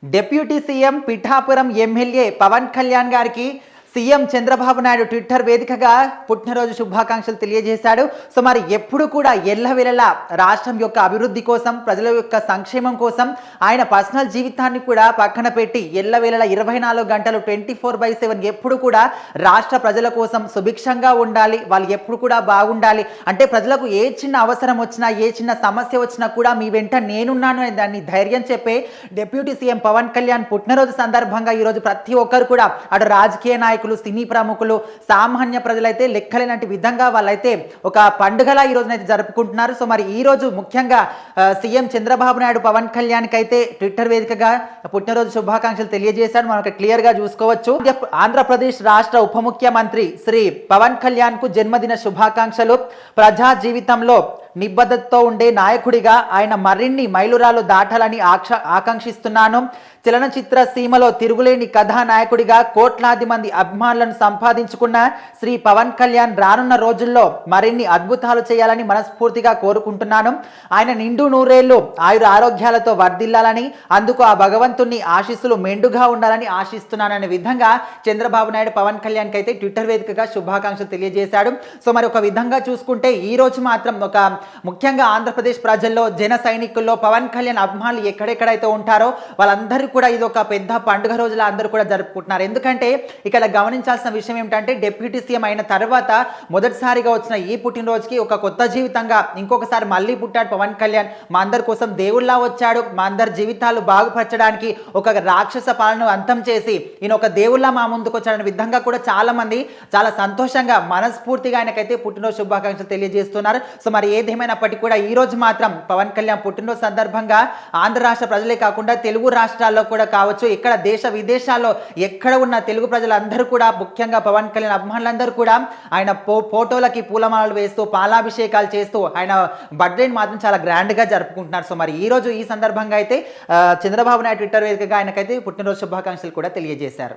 Deputy CM Pithapuram MLA Pawan Kalyan గారికి CM Chandrababu Naidu Twitter వేదికగా పుట్టినరోజు శుభాకాంక్షలు తెలియజేశాడు. సో మరి ఎప్పుడు కూడా ఎల్లవేళలా రాష్ట్రం యొక్క అభివృద్ధి కోసం, ప్రజల యొక్క సంక్షేమం కోసం ఆయన పర్సనల్ జీవితాన్ని కూడా పక్కన పెట్టి ఎల్లవేళలా 24 గంటలు 24/7 ఎప్పుడు కూడా రాష్ట్ర ప్రజల కోసం సుభిక్షంగా ఉండాలి, వాళ్ళు ఎప్పుడు కూడా బాగుండాలి, అంటే ప్రజలకు ఏ చిన్న అవసరం వచ్చినా, ఏ చిన్న సమస్య వచ్చినా కూడా మీ వెంట నేనున్నాను అని దాన్ని ధైర్యం చెప్పే డిప్యూటీ సీఎం పవన్ కళ్యాణ్ పుట్టినరోజు సందర్భంగా ఈరోజు ప్రతి ఒక్కరు కూడా అటు రాజకీయ నాయకులు, సినీ ప్రముఖులు, సామాన్య ప్రజలైతే లెక్కలేనటి విధంగా వాళ్ళైతే ఒక పండుగలా ఈ రోజునైతే జరుపుకుంటున్నారు. సో మరి ఈ రోజు ముఖ్యంగా సీఎం చంద్రబాబు నాయుడు పవన్ కళ్యాణ్ కి అయితే ట్విట్టర్ వేదికగా పుట్టినరోజు శుభాకాంక్షలు తెలియజేశాడు. మనం క్లియర్ గా చూసుకోవచ్చు. ఆంధ్రప్రదేశ్ రాష్ట్ర ఉప ముఖ్యమంత్రి శ్రీ పవన్ కళ్యాణ్ కు జన్మదిన శుభాకాంక్షలు. ప్రజా జీవితంలో నిబద్ధతతో ఉండే నాయకుడిగా ఆయన మరిన్ని మైలురాలు దాటాలని ఆకాంక్షిస్తున్నాను. చలనచిత్ర సీమలో తిరుగులేని కథానాయకుడిగా కోట్లాది మంది అభిమానులను సంపాదించుకున్న శ్రీ పవన్ కళ్యాణ్ రానున్న రోజుల్లో మరిన్ని అద్భుతాలు చేయాలని మనస్ఫూర్తిగా కోరుకుంటున్నాను. ఆయన నిండు నూరేళ్లు ఆయుర ఆరోగ్యాలతో వర్ధిల్లాలని, అందుకు ఆ భగవంతుని ఆశీస్సులు మెండుగా ఉండాలని ఆశిస్తున్నాననే విధంగా చంద్రబాబు నాయుడు పవన్ కళ్యాణ్కి అయితే ట్విట్టర్ వేదికగా శుభాకాంక్షలు తెలియజేశాడు. సో మరి ఒక విధంగా చూసుకుంటే ఈ రోజు మాత్రం ఒక ముఖ్యంగా ఆంధ్రప్రదేశ్ ప్రజల్లో, జన సైనికుల్లో పవన్ కళ్యాణ్ అభిమానులు ఎక్కడెక్కడైతే ఉంటారో వాళ్ళందరూ కూడా ఇది ఒక పెద్ద పండుగ రోజుల అందరూ కూడా జరుపుకుంటున్నారు. ఎందుకంటే ఇక్కడ గమనించాల్సిన విషయం ఏమిటంటే డిప్యూటీ సీఎం అయిన తర్వాత మొదటిసారిగా వచ్చిన ఈ పుట్టినరోజుకి ఒక కొత్త జీవితంగా ఇంకొకసారి మళ్ళీ పుట్టాడు పవన్ కళ్యాణ్. మా అందరి కోసం దేవుళ్ళ వచ్చాడు, మా అందరి జీవితాలు బాగుపరచడానికి, ఒక రాక్షస పాలన అంతం చేసి ఈయన ఒక దేవుళ్ళ మా ముందుకు వచ్చాడనే విధంగా కూడా చాలా మంది చాలా సంతోషంగా మనస్ఫూర్తిగా ఆయనకైతే పుట్టినరోజు శుభాకాంక్షలు తెలియజేస్తున్నారు. సో మరి ఏదేమైనప్పటికీ కూడా ఈ రోజు మాత్రం పవన్ కళ్యాణ్ పుట్టినరోజు సందర్భంగా ఆంధ్ర రాష్ట్ర ప్రజలే కాకుండా తెలుగు రాష్ట్రాల్లో కూడా కావచ్చు, ఇక్కడ దేశ విదేశాల్లో ఎక్కడ ఉన్న తెలుగు ప్రజలందరూ కూడా ముఖ్యంగా పవన్ కళ్యాణ్ అభిమానులందరూ కూడా ఆయన ఫోటోలకి పూలమాలలు వేస్తూ పాలాభిషేకాలు చేస్తూ ఆయన బర్త్డేని మాత్రం చాలా గ్రాండ్ గా జరుపుకుంటున్నారు. సో మరి ఈ రోజు ఈ సందర్భంగా అయితే చంద్రబాబు నాయుడు ట్విట్టర్ వేదికగా ఆయనకైతే పుట్టినరోజు శుభాకాంక్షలు కూడా తెలియజేశారు.